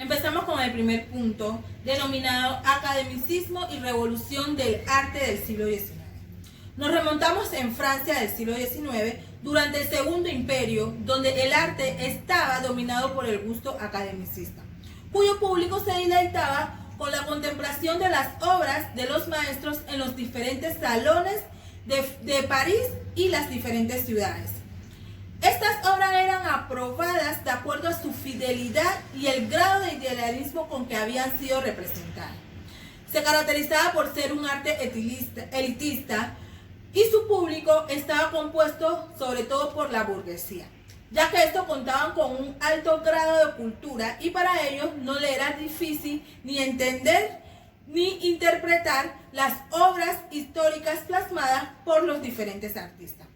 Empezamos con el primer punto, denominado Academicismo y Revolución del Arte del siglo XIX. Nos remontamos en Francia del siglo XIX, durante el Segundo Imperio, donde el arte estaba dominado por el gusto academicista, cuyo público se deleitaba con la contemplación de las obras de los maestros en los diferentes salones de París y las diferentes ciudades. Estas obras eran aprobadas de acuerdo a su fidelidad y el grado de idealismo con que habían sido representadas. Se caracterizaba por ser un arte elitista y su público estaba compuesto sobre todo por la burguesía, ya que estos contaban con un alto grado de cultura y para ellos no le era difícil ni entender ni interpretar las obras históricas plasmadas por los diferentes artistas.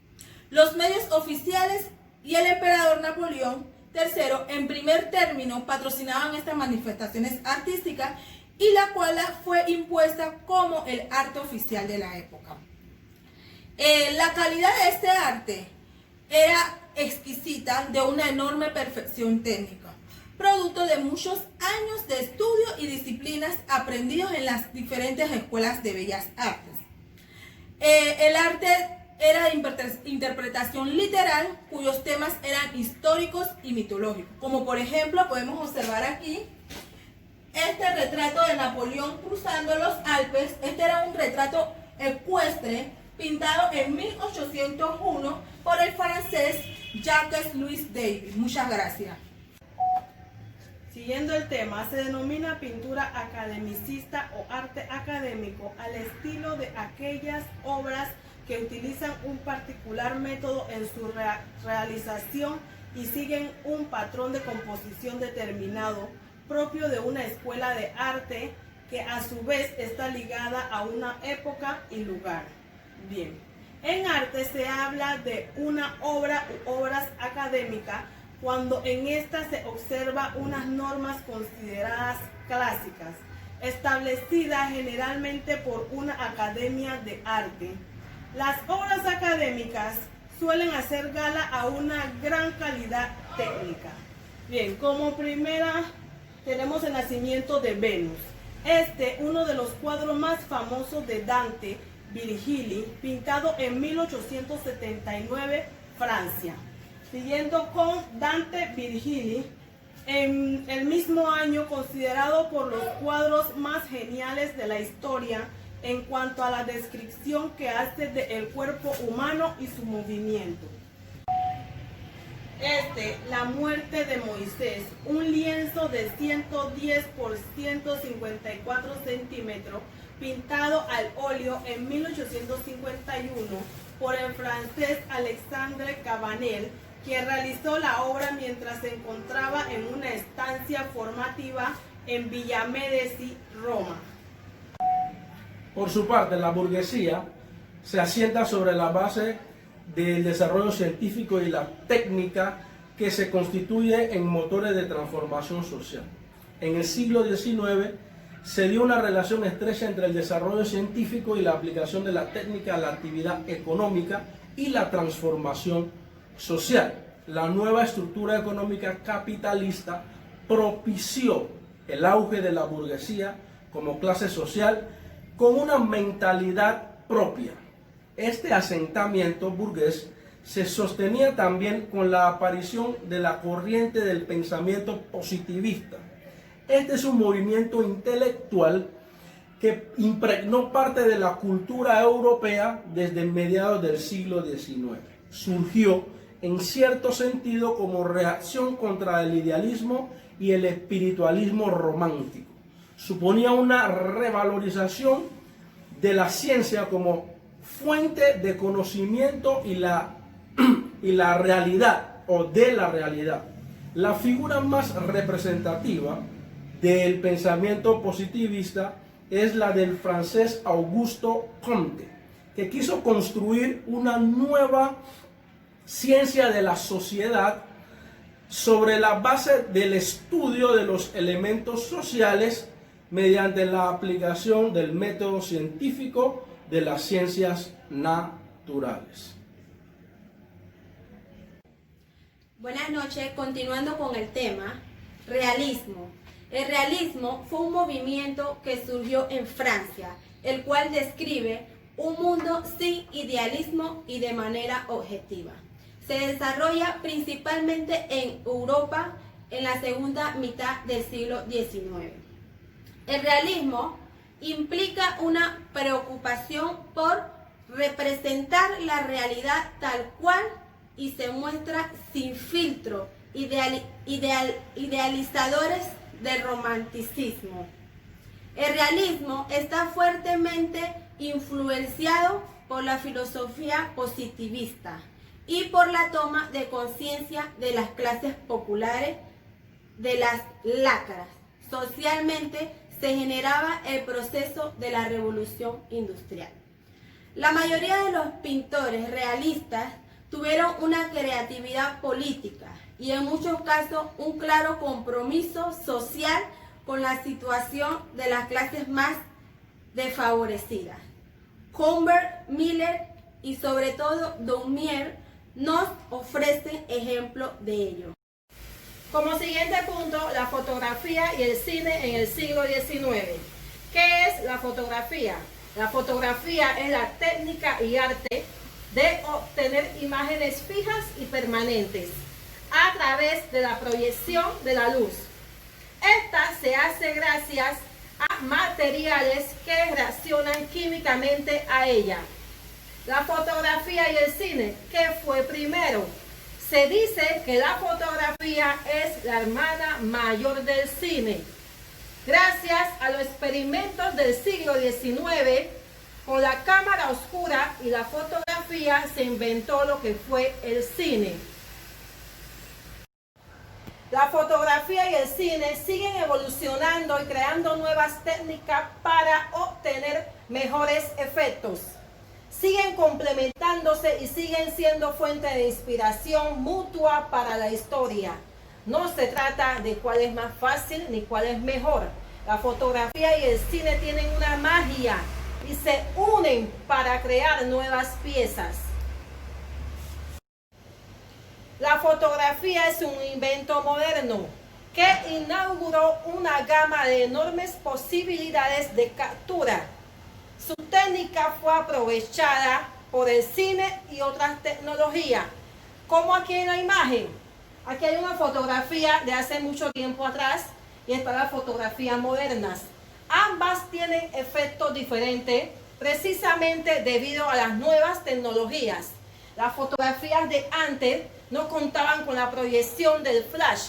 Los medios oficiales y el emperador Napoleón III, en primer término, patrocinaban estas manifestaciones artísticas y la cual fue impuesta como el arte oficial de la época. La calidad de este arte era exquisita, de una enorme perfección técnica, producto de muchos años de estudio y disciplinas aprendidos en las diferentes escuelas de bellas artes. El arte era de interpretación literal, cuyos temas eran históricos y mitológicos, como por ejemplo podemos observar aquí este retrato de Napoleón cruzando los Alpes. Este era un retrato ecuestre pintado en 1801 por el francés Jacques-Louis David. Muchas gracias. Siguiendo el tema, se denomina pintura academicista o arte académico al estilo de aquellas obras que utilizan un particular método en su realización y siguen un patrón de composición determinado propio de una escuela de arte que a su vez está ligada a una época y lugar. Bien, en arte se habla de una obra u obras académicas cuando en esta se observa unas normas consideradas clásicas, establecidas generalmente por una academia de arte. Las obras académicas suelen hacer gala a una gran calidad técnica. Bien, como primera tenemos el nacimiento de Venus. Uno de los cuadros más famosos de Dante, Virgili, pintado en 1879, Francia. Siguiendo con Dante Virgili, en el mismo año considerado por los cuadros más geniales de la historia en cuanto a la descripción que hace del cuerpo humano y su movimiento. La muerte de Moisés, un lienzo de 110 por 154 centímetros, pintado al óleo en 1851 por el francés Alexandre Cabanel, quien realizó la obra mientras se encontraba en una estancia formativa en Villa Medici, Roma. Por su parte, la burguesía se asienta sobre la base del desarrollo científico y la técnica que se constituye en motores de transformación social. En el siglo XIX se dio una relación estrecha entre el desarrollo científico y la aplicación de la técnica a la actividad económica y la transformación social. La nueva estructura económica capitalista propició el auge de la burguesía como clase social con una mentalidad propia. Este asentamiento burgués se sostenía también con la aparición de la corriente del pensamiento positivista. Este es un movimiento intelectual que impregnó parte de la cultura europea desde mediados del siglo XIX. Surgió en cierto sentido como reacción contra el idealismo y el espiritualismo romántico. Suponía una revalorización de la ciencia como fuente de conocimiento y la realidad, o de la realidad. La figura más representativa del pensamiento positivista es la del francés Auguste Comte, que quiso construir una nueva ciencia de la sociedad sobre la base del estudio de los elementos sociales mediante la aplicación del método científico de las ciencias naturales. Buenas noches, continuando con el tema, realismo. El realismo fue un movimiento que surgió en Francia, el cual describe un mundo sin idealismo y de manera objetiva. Se desarrolla principalmente en Europa en la segunda mitad del siglo XIX. El realismo implica una preocupación por representar la realidad tal cual y se muestra sin filtro, idealizadores del romanticismo. El realismo está fuertemente influenciado por la filosofía positivista y por la toma de conciencia de las clases populares, de las lacras. Socialmente se generaba el proceso de la revolución industrial. La mayoría de los pintores realistas tuvieron una creatividad política y en muchos casos un claro compromiso social con la situación de las clases más desfavorecidas. Humbert, Miller y sobre todo Daumier nos ofrecen ejemplos de ello. Como siguiente punto, la fotografía y el cine en el siglo XIX. ¿Qué es la fotografía? La fotografía es la técnica y arte de obtener imágenes fijas y permanentes a través de la proyección de la luz. Esta se hace gracias a materiales que reaccionan químicamente a ella. La fotografía y el cine, ¿qué fue primero? Se dice que la fotografía es la hermana mayor del cine. Gracias a los experimentos del siglo XIX, con la cámara oscura y la fotografía se inventó lo que fue el cine. La fotografía y el cine siguen evolucionando y creando nuevas técnicas para obtener mejores efectos. Siguen complementándose y siguen siendo fuente de inspiración mutua para la historia. No se trata de cuál es más fácil ni cuál es mejor. La fotografía y el cine tienen una magia y se unen para crear nuevas piezas. La fotografía es un invento moderno que inauguró una gama de enormes posibilidades de captura. Su técnica fue aprovechada por el cine y otras tecnologías, como aquí en la imagen. Aquí hay una fotografía de hace mucho tiempo atrás y está la fotografía modernas. Ambas tienen efectos diferentes precisamente debido a las nuevas tecnologías. Las fotografías de antes no contaban con la proyección del flash,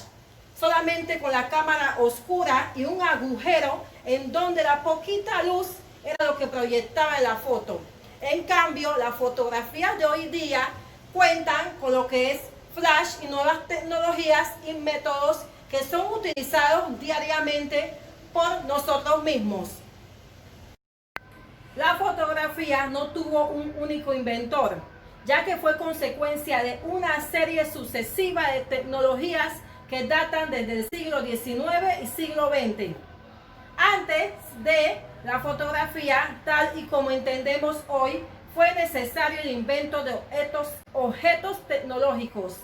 solamente con la cámara oscura y un agujero en donde la poquita luz era lo que proyectaba en la foto. En cambio, las fotografías de hoy día cuentan con lo que es flash y nuevas tecnologías y métodos que son utilizados diariamente por nosotros mismos. La fotografía no tuvo un único inventor, ya que fue consecuencia de una serie sucesiva de tecnologías que datan desde el siglo XIX y siglo XX. Antes de la fotografía, tal y como entendemos hoy, fue necesario el invento de objetos tecnológicos.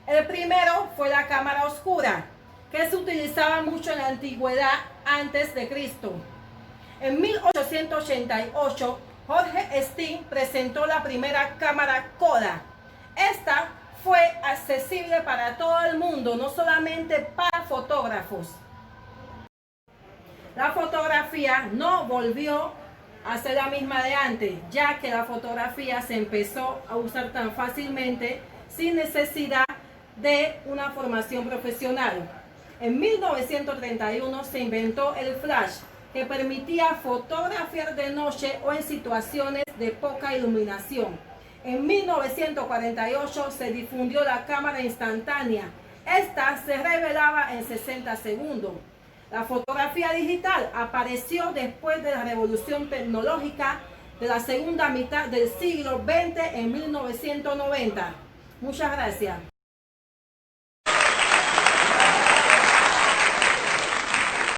El primero fue la cámara oscura, que se utilizaba mucho en la antigüedad antes de Cristo. En 1888, Jorge Steen presentó la primera cámara Kodak. Esta fue accesible para todo el mundo, no solamente para fotógrafos. La fotografía no volvió a ser la misma de antes, ya que la fotografía se empezó a usar tan fácilmente sin necesidad de una formación profesional. En 1931 se inventó el flash, que permitía fotografiar de noche o en situaciones de poca iluminación. En 1948 se difundió la cámara instantánea. Esta se revelaba en 60 segundos. La fotografía digital apareció después de la revolución tecnológica de la segunda mitad del siglo XX en 1990. Muchas gracias.